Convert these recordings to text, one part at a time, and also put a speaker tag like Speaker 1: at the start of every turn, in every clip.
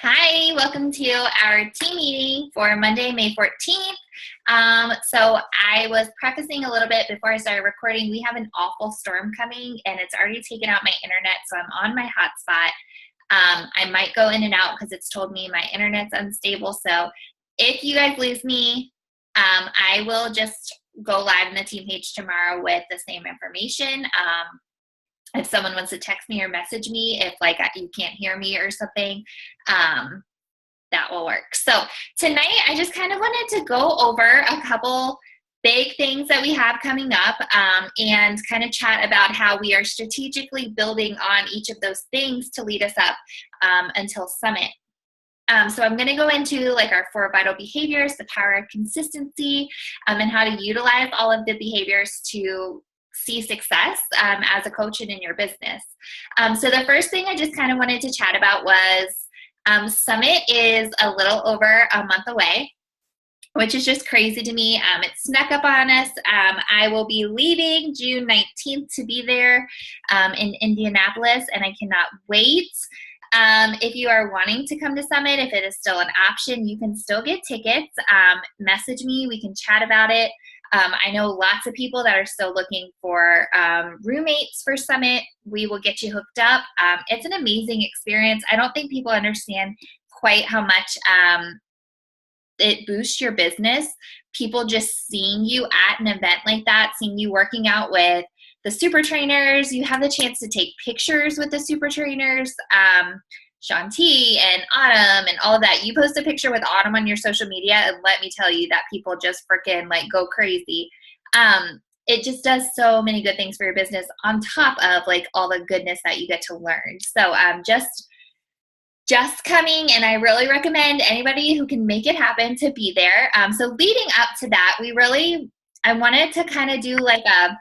Speaker 1: Hi, welcome to our team meeting for Monday, May 14th. So I was prefacing a little bit before I started recording. We have an awful storm coming and it's already taken out my internet, so I'm on my hotspot. I might go in and out because it's told me my internet's unstable. So if you guys lose me, I will just go live in the team page tomorrow with the same information. If someone wants to text me or message me, if like you can't hear me or something, that will work. So tonight I just kind of wanted to go over a couple big things that we have coming up and kind of chat about how we are strategically building on each of those things to lead us up until Summit. So I'm going to go into like our 4 vital behaviors, the power of consistency, and how to utilize all of the behaviors to see success as a coach and in your business. So the first thing I just kind of wanted to chat about was Summit is a little over a month away, which is just crazy to me. It snuck up on us. I will be leaving June 19th to be there in Indianapolis, and I cannot wait. If you are wanting to come to Summit, if it is still an option, you can still get tickets. Message me. We can chat about it. I know lots of people that are still looking for roommates for Summit. We will get you hooked up. It's an amazing experience. I don't think people understand quite how much it boosts your business. People just seeing you at an event like that, seeing you working out with the super trainers, you have the chance to take pictures with the super trainers, Shanti and Autumn and all of that. You post a picture with Autumn on your social media and let me tell you that people just freaking like go crazy. It just does so many good things for your business on top of like all the goodness that you get to learn. So just coming, and I really recommend anybody who can make it happen to be there. So leading up to that, I wanted to kind of do like a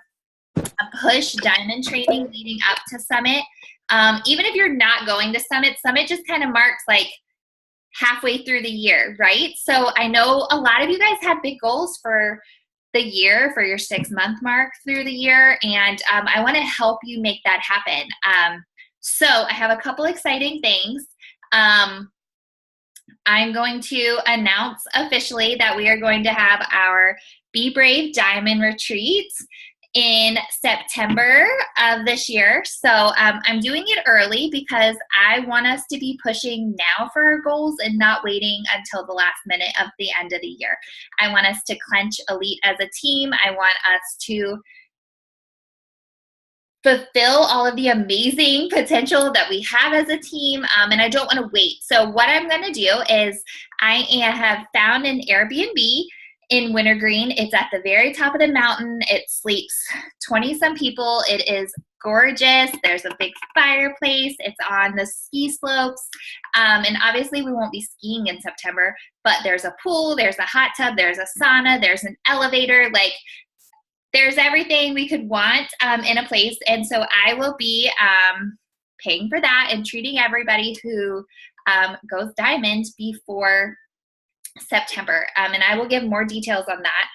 Speaker 1: push diamond training leading up to Summit. Even if you're not going to Summit, Summit just kind of marks like halfway through the year, right? So I know a lot of you guys have big goals for the year, for your 6-month mark through the year, and I want to help you make that happen. So I have a couple exciting things. I'm going to announce officially that we are going to have our Be Brave Diamond Retreat in September of this year. So I'm doing it early because I want us to be pushing now for our goals and not waiting until the last minute of the end of the year. I want us to clench elite as a team. I want us to fulfill all of the amazing potential that we have as a team, and I don't want to wait. So what I'm going to do is I have found an Airbnb in Wintergreen. It's at the very top of the mountain. It sleeps 20-some people. It is gorgeous. There's a big fireplace. It's on the ski slopes. And obviously we won't be skiing in September, but there's a pool, there's a hot tub, there's a sauna, there's an elevator. Like, there's everything we could want in a place. And so I will be paying for that and treating everybody who goes diamond before September. And I will give more details on that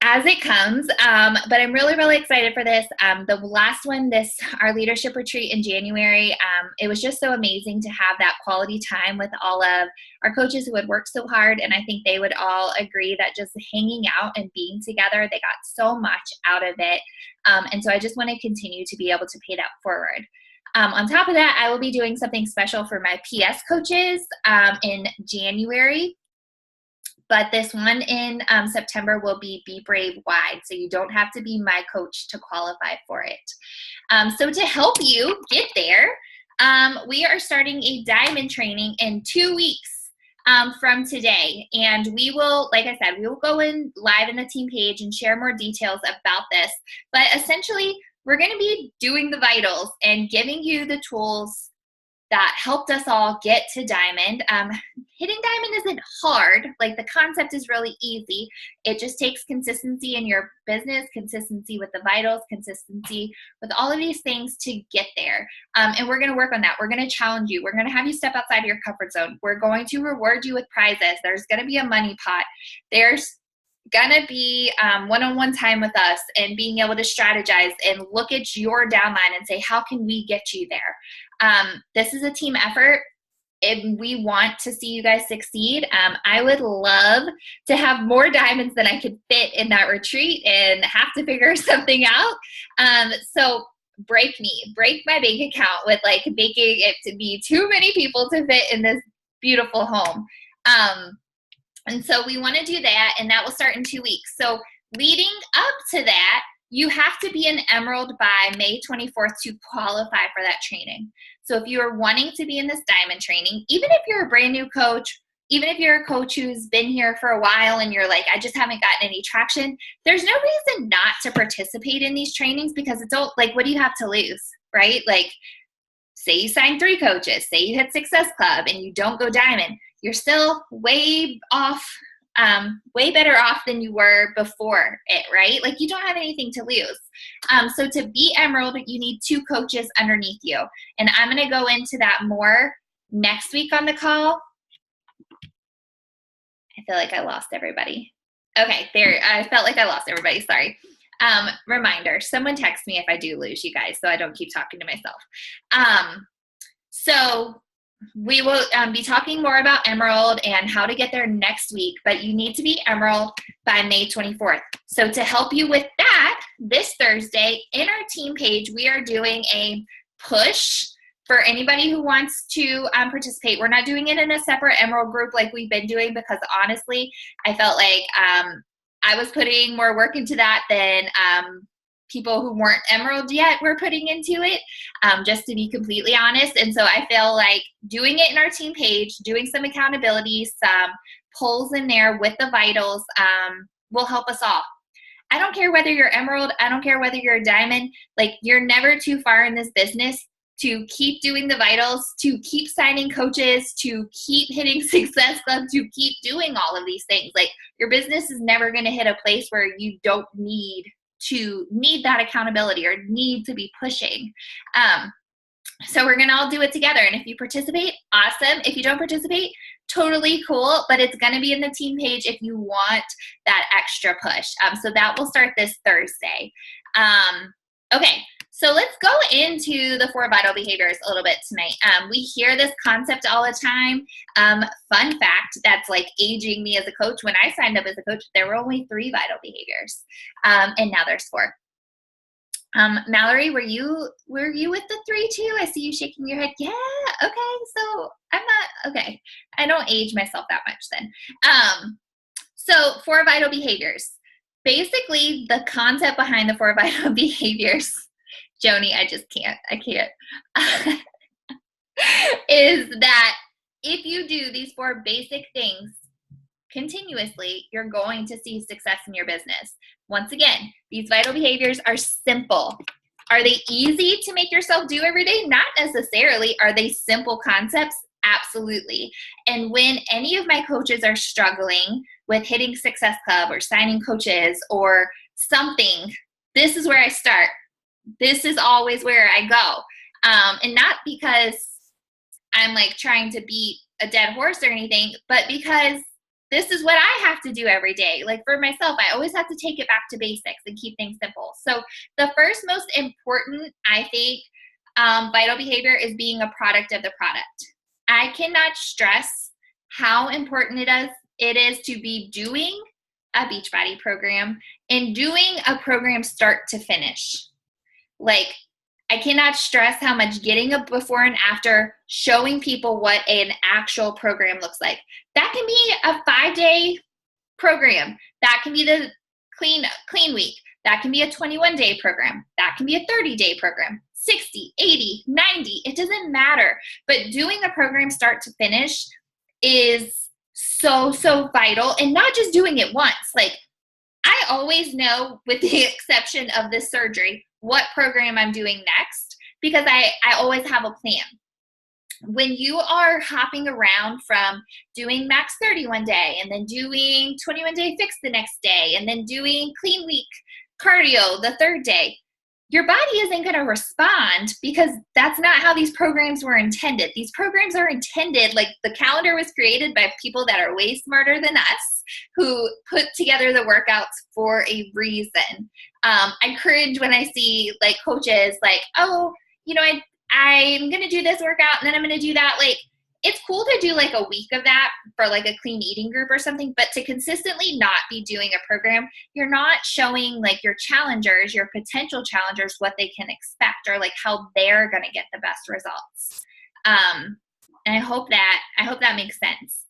Speaker 1: as it comes. But I'm really, really excited for this. The last one, our leadership retreat in January, it was just so amazing to have that quality time with all of our coaches who had worked so hard. And I think they would all agree that just hanging out and being together, they got so much out of it. And so I just want to continue to be able to pay that forward. On top of that, I will be doing something special for my PS coaches in January. But this one in September will be Brave Wide, so you don't have to be my coach to qualify for it. So to help you get there, we are starting a diamond training in 2 weeks from today. And we will, like I said, we will go in live in the team page and share more details about this. But essentially, we're going to be doing the vitals and giving you the tools that helped us all get to diamond. Hitting diamond isn't hard. Like, the concept is really easy. It just takes consistency in your business, consistency with the vitals, consistency with all of these things to get there. And we're gonna work on that. We're gonna challenge you. We're gonna have you step outside of your comfort zone. We're going to reward you with prizes. There's gonna be a money pot. There's gonna be one-on-one time with us and being able to strategize and look at your downline and say, how can we get you there? This is a team effort. and we want to see you guys succeed. I would love to have more diamonds than I could fit in that retreat and have to figure something out. So break my bank account with like making it to be too many people to fit in this beautiful home. And so we want to do that, and that will start in 2 weeks. So leading up to that, you have to be an Emerald by May 24th to qualify for that training. So if you are wanting to be in this diamond training, even if you're a brand new coach, even if you're a coach who's been here for a while and you're like, I just haven't gotten any traction, there's no reason not to participate in these trainings, because it's all like, what do you have to lose, right? Like, say you sign 3 coaches, say you hit Success Club and you don't go diamond, you're still way better off than you were before it, right? Like, you don't have anything to lose. So to be Emerald, you need 2 coaches underneath you. And I'm going to go into that more next week on the call. I feel like I lost everybody. Okay, there. I felt like I lost everybody. Sorry. Reminder, someone text me if I do lose you guys, so I don't keep talking to myself. So we will be talking more about Emerald and how to get there next week, but you need to be Emerald by May 24th. So to help you with that, this Thursday in our team page, we are doing a push for anybody who wants to participate. We're not doing it in a separate Emerald group like we've been doing, because honestly, I felt like I was putting more work into that than people who weren't Emerald yet were putting into it, just to be completely honest. And so I feel like doing it in our team page, doing some accountability, some polls in there with the vitals will help us all. I don't care whether you're Emerald, I don't care whether you're a diamond, like, you're never too far in this business to keep doing the vitals, to keep signing coaches, to keep hitting Success Club, to keep doing all of these things. Like, your business is never going to hit a place where you don't need that accountability or need to be pushing. So we're going to all do it together. And if you participate, awesome. If you don't participate, totally cool. But it's going to be in the team page if you want that extra push. So that will start this Thursday. Okay. So let's go into the 4 vital behaviors a little bit tonight. We hear this concept all the time. Fun fact, that's like aging me as a coach. When I signed up as a coach, there were only 3 vital behaviors. And now there's 4. Mallory, were you with the 3 too? I see you shaking your head. Yeah, okay. So I'm not, okay. I don't age myself that much then. So 4 vital behaviors. Basically, the concept behind the 4 vital behaviors, Joni, I can't, is that if you do these 4 basic things continuously, you're going to see success in your business. Once again, these vital behaviors are simple. Are they easy to make yourself do every day? Not necessarily. Are they simple concepts? Absolutely. And when any of my coaches are struggling with hitting Success Club or signing coaches or something, this is where I start. This is always where I go. And not because I'm like trying to beat a dead horse or anything, but because this is what I have to do every day. Like, for myself, I always have to take it back to basics and keep things simple. So the first most important, I think, vital behavior is being a product of the product. I cannot stress how important it is to be doing a Beachbody program and doing a program start to finish. Like, I cannot stress how much getting a before and after, showing people what an actual program looks like. That can be a 5-day program. That can be the clean week. That can be a 21-day program. That can be a 30-day program, 60, 80, 90. It doesn't matter. But doing a program start to finish is so, so vital. And not just doing it once. Like, I always know, with the exception of this surgery, what program I'm doing next, because I always have a plan. When you are hopping around from doing max 30 one day and then doing 21-day fix the next day and then doing clean week cardio the 3rd day, your body isn't going to respond, because that's not how these programs were intended. These programs are intended, like, the calendar was created by people that are way smarter than us, who put together the workouts for a reason. I cringe when I see, like, coaches like, oh, you know, I'm going to do this workout and then I'm going to do that. Like, it's cool to do like a week of that for like a clean eating group or something, but to consistently not be doing a program, you're not showing like your challengers, your potential challengers, what they can expect or like how they're going to get the best results. And I hope that makes sense.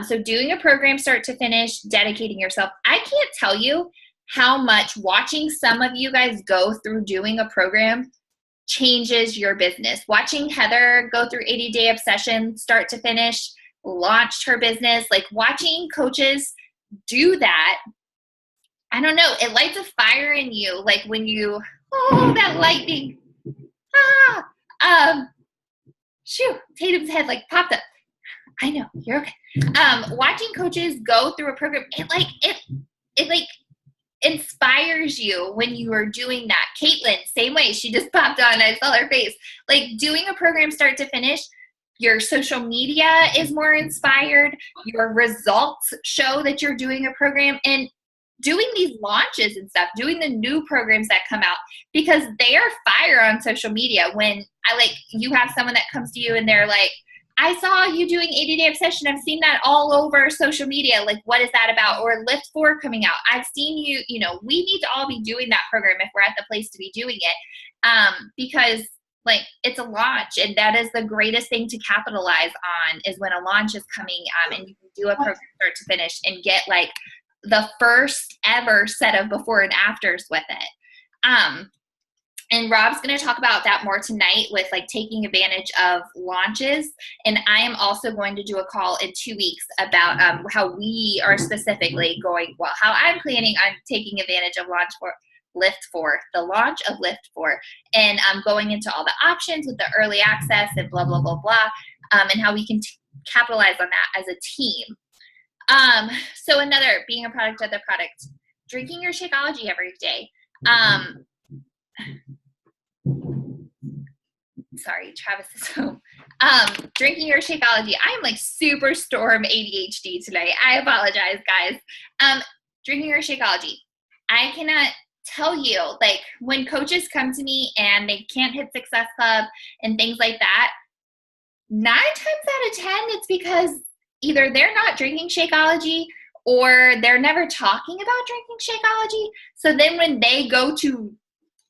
Speaker 1: So doing a program start to finish, dedicating yourself. I can't tell you how much watching some of you guys go through doing a program changes your business. Watching Heather go through 80-day obsession, start to finish, launched her business, like watching coaches do that, I don't know, it lights a fire in you. Like when you, oh, that lightning. Tatum's head like popped up. I know, you're okay. Watching coaches go through a program, it inspires you when you are doing that. Caitlin, same way. She just popped on. I saw her face. Like doing a program start to finish, your social media is more inspired. Your results show that you're doing a program, and doing these launches and stuff, doing the new programs that come out, because they are fire on social media. When you have someone that comes to you and they're like, I saw you doing 80-day obsession. I've seen that all over social media. Like, what is that about? Or Lift 4 coming out. I've seen you, we need to all be doing that program if we're at the place to be doing it. Because like it's a launch, and that is the greatest thing to capitalize on is when a launch is coming and you can do a program start to finish and get like the first ever set of before and afters with it. And Rob's going to talk about that more tonight with like taking advantage of launches. And I am also going to do a call in 2 weeks about how we are specifically how I'm planning on taking advantage of the launch of Lift 4. And I'm going into all the options with the early access and blah, blah, blah, blah, and how we can capitalize on that as a team. So another, being a product of the product, drinking your Shakeology every day. Sorry, Travis is home. Drinking your Shakeology. I'm like super storm ADHD today. I apologize, guys. Drinking your Shakeology. I cannot tell you, like when coaches come to me and they can't hit Success Club and things like that, 9 times out of 10, it's because either they're not drinking Shakeology or they're never talking about drinking Shakeology. So then when they go to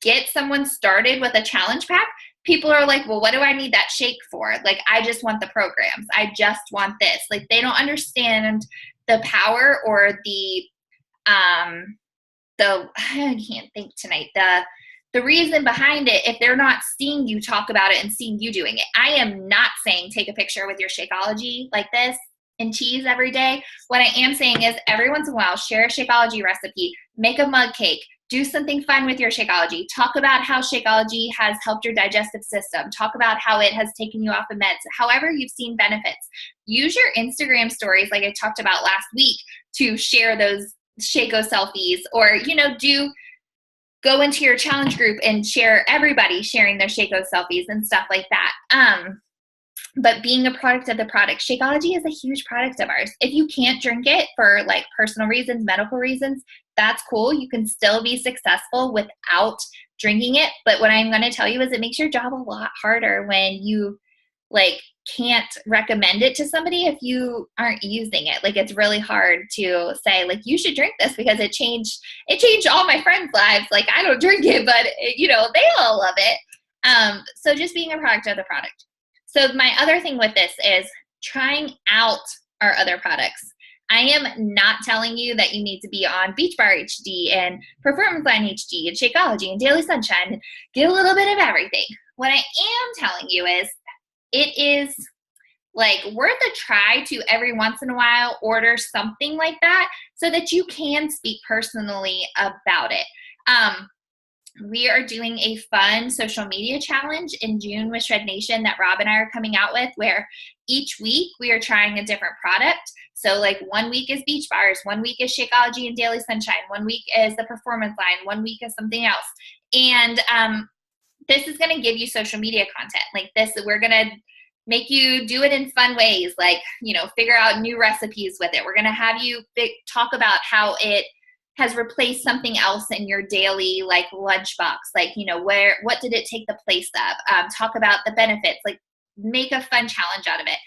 Speaker 1: get someone started with a challenge pack, people are like, well, what do I need that shake for? Like, I just want the programs. I just want this. Like, they don't understand the power or I can't think tonight, the reason behind it if they're not seeing you talk about it and seeing you doing it. I am not saying take a picture with your Shakeology like this and cheese every day. What I am saying is every once in a while, share a Shakeology recipe, make a mug cake, do something fun with your Shakeology. Talk about how Shakeology has helped your digestive system. Talk about how it has taken you off of meds. However you've seen benefits. Use your Instagram stories like I talked about last week to share those Shako selfies, or, go into your challenge group and share everybody sharing their Shako selfies and stuff like that. But being a product of the product, Shakeology is a huge product of ours. If you can't drink it for like personal reasons, medical reasons, that's cool. You can still be successful without drinking it. But what I'm going to tell you is it makes your job a lot harder when you like can't recommend it to somebody if you aren't using it. Like it's really hard to say like, you should drink this because it changed all my friends' lives. Like I don't drink it, but they all love it. So just being a product of the product. So my other thing with this is trying out our other products. I am not telling you that you need to be on Beach Bar HD and Performance Line HD and Shakeology and Daily Sunshine and get a little bit of everything. What I am telling you is it is like worth a try to every once in a while order something like that so that you can speak personally about it. We are doing a fun social media challenge in June with Shred Nation that Rob and I are coming out with, where each week we are trying a different product. So like 1 week is Beach Bars, 1 week is Shakeology and Daily Sunshine, 1 week is the Performance Line, 1 week is something else. And this is going to give you social media content. Like this, we're going to make you do it in fun ways, like, figure out new recipes with it. We're going to have you talk about how it has replaced something else in your daily like lunchbox, like, what did it take the place of? Talk about the benefits, like make a fun challenge out of it.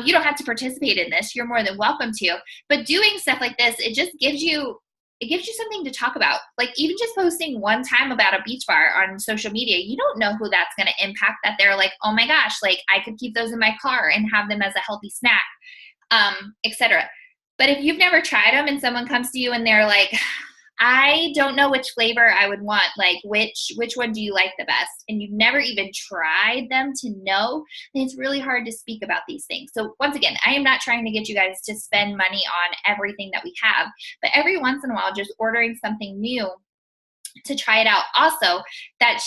Speaker 1: You don't have to participate in this. You're more than welcome to. But doing stuff like this, it just gives you something to talk about. Like even just posting one time about a beach bar on social media, you don't know who that's going to impact, that they're like, oh my gosh, like I could keep those in my car and have them as a healthy snack, etc. But if you've never tried them and someone comes to you and they're like, I don't know which flavor I would want, like which one do you like the best? And you've never even tried them to know, then it's really hard to speak about these things. So once again, I am not trying to get you guys to spend money on everything that we have, but every once in a while, just ordering something new to try it out. Also, that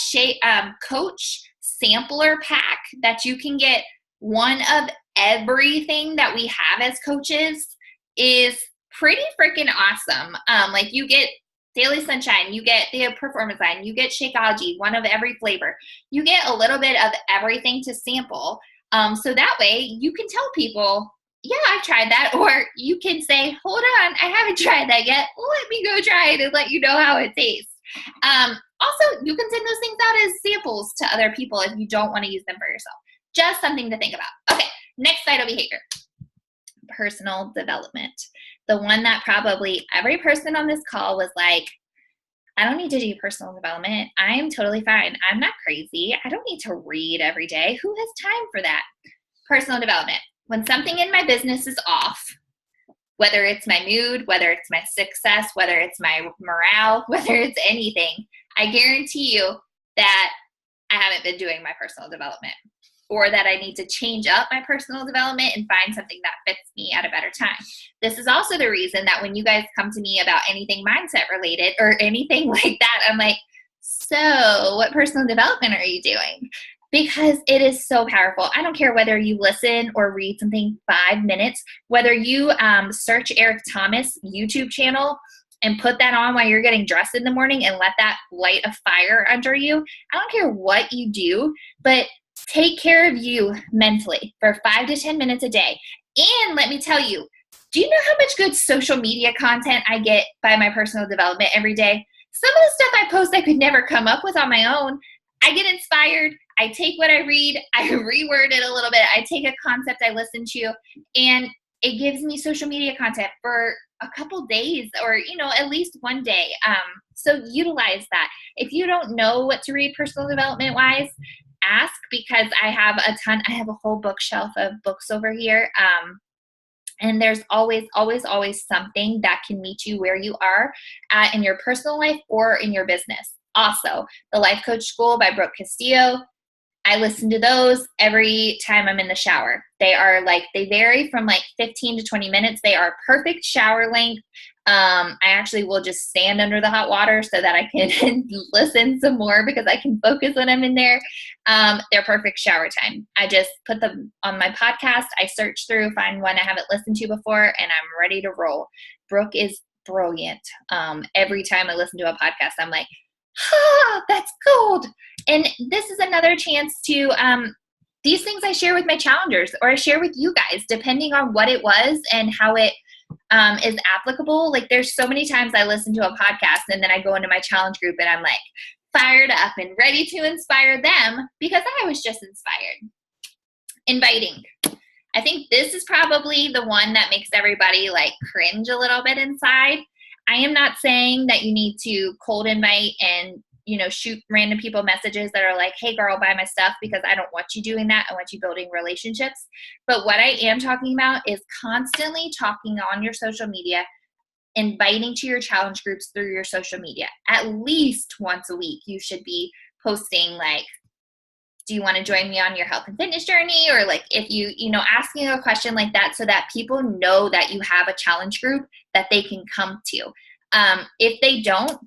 Speaker 1: Coach sampler pack that you can get, one of everything that we have as coaches, is pretty freaking awesome. Like you get Daily Sunshine, you get the Performance Line, you get Shakeology, one of every flavor. You get a little bit of everything to sample. So that way you can tell people, yeah, I've tried that. Or you can say, hold on, I haven't tried that yet. Let me go try it and let you know how it tastes. Also, you can send those things out as samples to other people if you don't want to use them for yourself. Just something to think about. Okay, next vital behavior. Personal development. The one that probably every person on this call was like, I don't need to do personal development. I am totally fine. I'm not crazy. I don't need to read every day. Who has time for that? Personal development. When something in my business is off, whether it's my mood, whether it's my success, whether it's my morale, whether it's anything, I guarantee you that I haven't been doing my personal development, or that I need to change up my personal development and find something that fits me at a better time. This is also the reason that when you guys come to me about anything mindset related or anything like that, I'm like, so what personal development are you doing? Because it is so powerful. I don't care whether you listen or read something 5 minutes, whether you search Eric Thomas YouTube channel and put that on while you're getting dressed in the morning and let that light a fire under you. I don't care what you do, but take care of you mentally for 5 to 10 minutes a day. And let me tell you, do you know how much good social media content I get by my personal development every day? Some of the stuff I post I could never come up with on my own. I get inspired. I take what I read, I reword it a little bit. I take a concept I listen to, and it gives me social media content for a couple days, or at least one day. So utilize that. If you don't know what to read personal development wise, ask, because I have a whole bookshelf of books over here. And there's always something that can meet you where you are in your personal life or in your business. Also, the Life Coach School by Brooke Castillo, I listen to those every time I'm in the shower. They vary from 15 to 20 minutes. They are perfect shower length. I actually will just stand under the hot water so that I can listen some more, because I can focus when I'm in there. They're perfect shower time. I just put them on my podcast. I search through, find one I haven't listened to before, and I'm ready to roll. Brooke is brilliant. Every time I listen to a podcast, I'm like, that's gold. And this is another chance to, these things I share with my challengers, or I share with you guys, depending on what it was and how it is applicable. Like there's so many times I listen to a podcast and then I go into my challenge group and I'm like fired up and ready to inspire them because I was just inspired. Inviting. I think this is probably the one that makes everybody cringe a little bit inside. I am not saying that you need to cold invite and, shoot random people messages that are like, hey girl, buy my stuff, because I don't want you doing that. I want you building relationships. But what I am talking about is constantly talking on your social media, inviting to your challenge groups through your social media. At least once a week, you should be posting do you want to join me on your health and fitness journey? Or if asking a question like that, so that people know that you have a challenge group that they can come to. If they don't,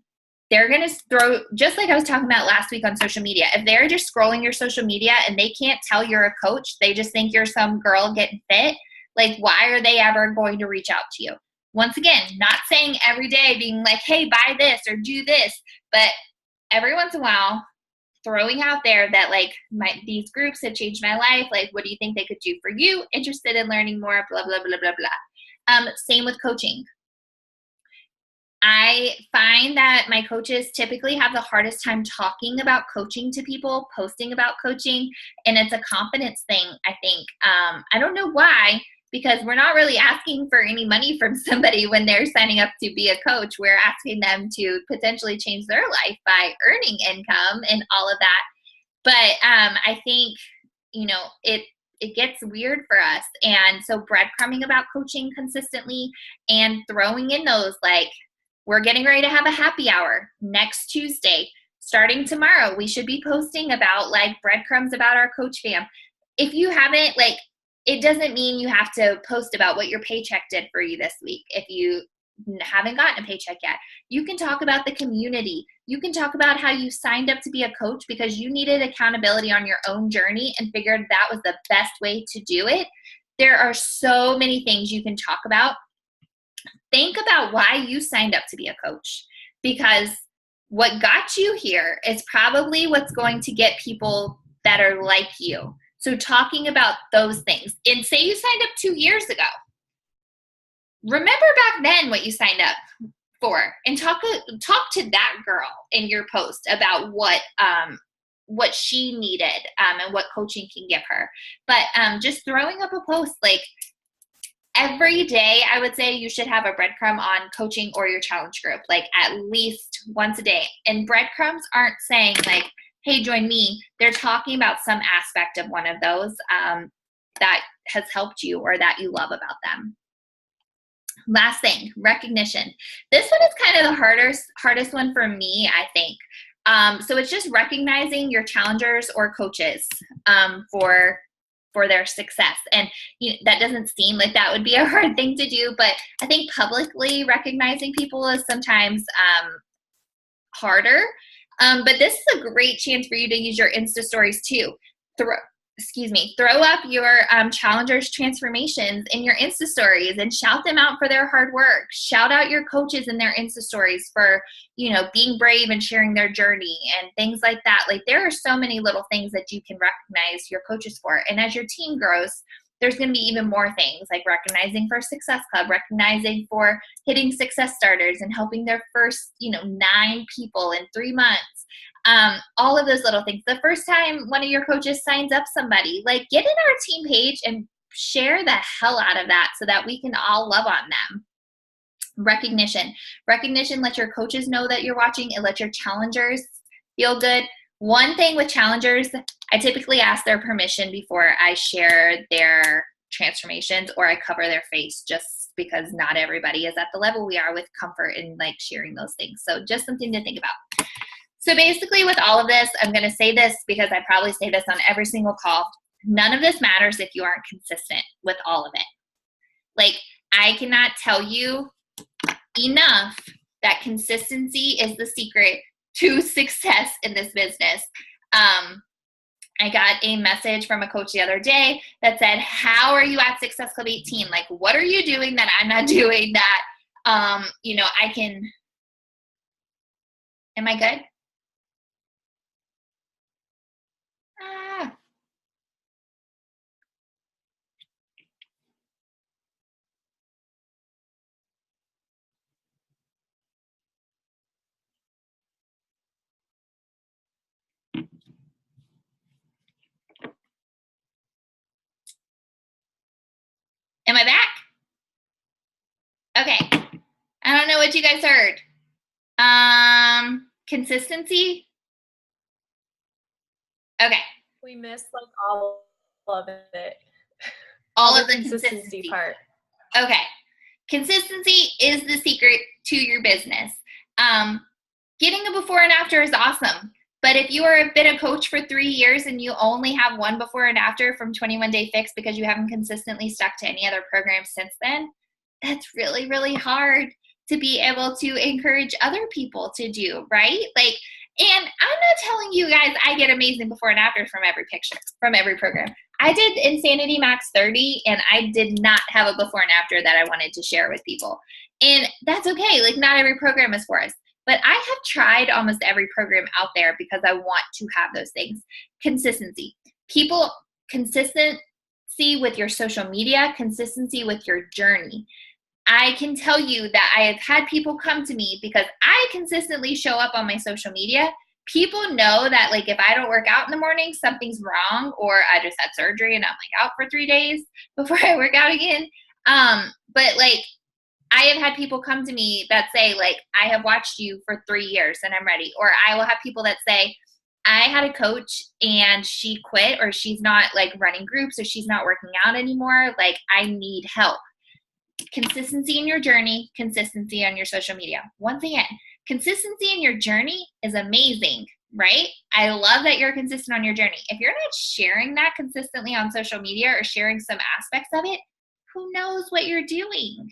Speaker 1: they're going to throw, just like I was talking about last week on social media, if they're just scrolling your social media and they can't tell you're a coach, they just think you're some girl getting fit, why are they ever going to reach out to you? Once again, not saying every day being like, hey, buy this or do this, but every once in a while, throwing out there that these groups have changed my life. What do you think they could do for you? Interested in learning more, blah, blah, blah, blah, blah. Same with coaching. I find that my coaches typically have the hardest time talking about coaching to people, posting about coaching, and it's a confidence thing, I think. I don't know why, because we're not really asking for any money from somebody when they're signing up to be a coach. We're asking them to potentially change their life by earning income and all of that. But I think, it gets weird for us. And so breadcrumbing about coaching consistently and throwing in those, like, we're getting ready to have a happy hour next Tuesday. Starting tomorrow, we should be posting about like breadcrumbs about our coach fam. If you haven't, like, it doesn't mean you have to post about what your paycheck did for you this week. If you haven't gotten a paycheck yet, you can talk about the community. You can talk about how you signed up to be a coach because you needed accountability on your own journey and figured that was the best way to do it. There are so many things you can talk about. Think about why you signed up to be a coach, because what got you here is probably what's going to get people that are like you. So talking about those things, and say you signed up 2 years ago. Remember back then what you signed up for, and talk to that girl in your post about what she needed and what coaching can give her. But just throwing up a post like every day, I would say you should have a breadcrumb on coaching or your challenge group, like at least once a day. And breadcrumbs aren't saying like, hey, join me. They're talking about some aspect of one of those that has helped you or that you love about them. Last thing, recognition. This one is kind of the hardest one for me, I think. So it's just recognizing your challengers or coaches for their success. And that doesn't seem like that would be a hard thing to do, but I think publicly recognizing people is sometimes harder. But this is a great chance for you to use your Insta stories too. Throw up your challengers transformations in your Insta stories and shout them out for their hard work. Shout out your coaches in their Insta stories for, being brave and sharing their journey and things like that. Like, there are so many little things that you can recognize your coaches for. And as your team grows, there's going to be even more things, like recognizing for Success Club, recognizing for hitting success starters and helping their first, 9 people in 3 months. All of those little things. The first time one of your coaches signs up somebody, like, get in our team page and share the hell out of that so that we can all love on them. Recognition. Let your coaches know that you're watching. It lets your challengers feel good. One thing with challengers, I typically ask their permission before I share their transformations or I cover their face, just because not everybody is at the level we are with comfort in like sharing those things. So just something to think about. So basically with all of this, I'm going to say this because I probably say this on every single call. None of this matters if you aren't consistent with all of it. Like, I cannot tell you enough that consistency is the secret to success in this business. I got a message from a coach the other day that said, how are you at Success Club 18? Like, what are you doing that I'm not doing that, I can, am I good? Am I back? Okay. I don't know what you guys heard. Consistency? Okay.
Speaker 2: We missed like all of it.
Speaker 1: All of the consistency
Speaker 2: part.
Speaker 1: Okay. Consistency is the secret to your business. Getting a before and after is awesome. But if you have been a coach for 3 years and you only have one before and after from 21 Day Fix because you haven't consistently stuck to any other program since then, that's really, really hard to be able to encourage other people to do, right? Like, and I'm not telling you guys I get amazing before and after from every picture, from every program. I did Insanity Max 30 and I did not have a before and after that I wanted to share with people. And that's okay. Like, not every program is for us. But I have tried almost every program out there because I want to have those things. Consistency. Consistency with your social media, consistency with your journey. I can tell you that I have had people come to me because I consistently show up on my social media. People know that, like, if I don't work out in the morning, something's wrong, or I just had surgery and I'm like out for 3 days before I work out again. But like, I have had people come to me that say, like, I have watched you for 3 years and I'm ready. Or I will have people that say, I had a coach and she quit, or she's not like running groups, or she's not working out anymore. Like, I need help. Consistency in your journey, consistency on your social media. Once again, consistency in your journey is amazing, right? I love that you're consistent on your journey. If you're not sharing that consistently on social media or sharing some aspects of it, who knows what you're doing,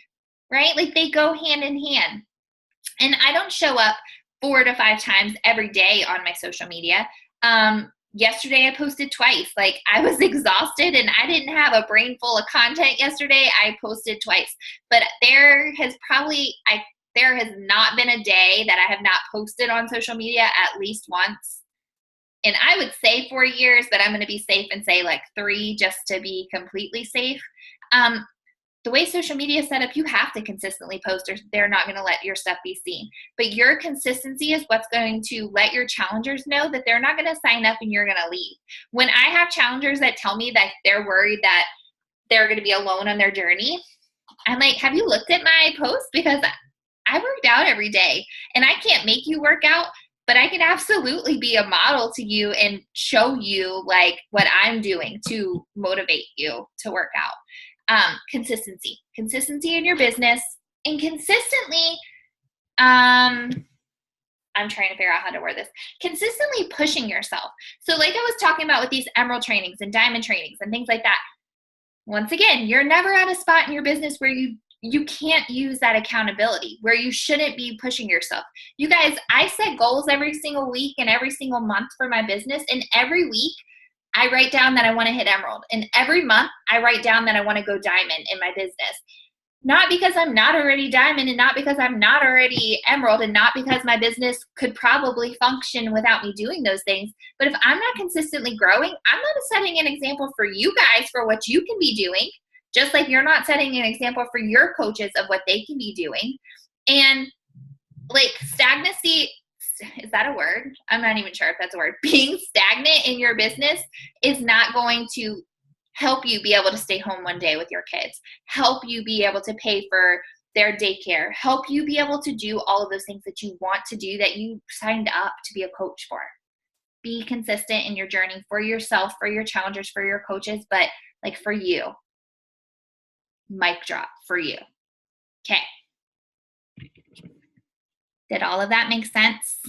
Speaker 1: right? Like, they go hand in hand. And I don't show up 4 to 5 times every day on my social media. Yesterday I posted twice. Like, I was exhausted and I didn't have a brain full of content yesterday. I posted twice. But there has not been a day that I have not posted on social media at least once. And I would say 4 years, but I'm going to be safe and say like 3, just to be completely safe. The way social media is set up, you have to consistently post, or they're not going to let your stuff be seen. But your consistency is what's going to let your challengers know that they're not going to sign up and you're going to leave. When I have challengers that tell me that they're worried that they're going to be alone on their journey, I'm like, have you looked at my posts? Because I worked out every day, and I can't make you work out, but I can absolutely be a model to you and show you like what I'm doing to motivate you to work out. Consistency in your business, and consistently, I'm trying to figure out how to word this, consistently pushing yourself. So like I was talking about with these emerald trainings and diamond trainings and things like that, once again, you're never at a spot in your business where you can't use that accountability, where you shouldn't be pushing yourself. You guys, I set goals every single week and every single month for my business, and every week I write down that I want to hit emerald. And every month I write down that I want to go diamond in my business. Not because I'm not already diamond, and not because I'm not already emerald, and not because my business could probably function without me doing those things. But if I'm not consistently growing, I'm not setting an example for you guys for what you can be doing, just like you're not setting an example for your coaches of what they can be doing. And like, stagnancy, is that a word? I'm not even sure if that's a word. Being stagnant in your business is not going to help you be able to stay home one day with your kids, help you be able to pay for their daycare, help you be able to do all of those things that you want to do, that you signed up to be a coach for. Be consistent in your journey for yourself, for your challengers, for your coaches, but like for you. Mic drop for you. Okay. Did all of that make sense?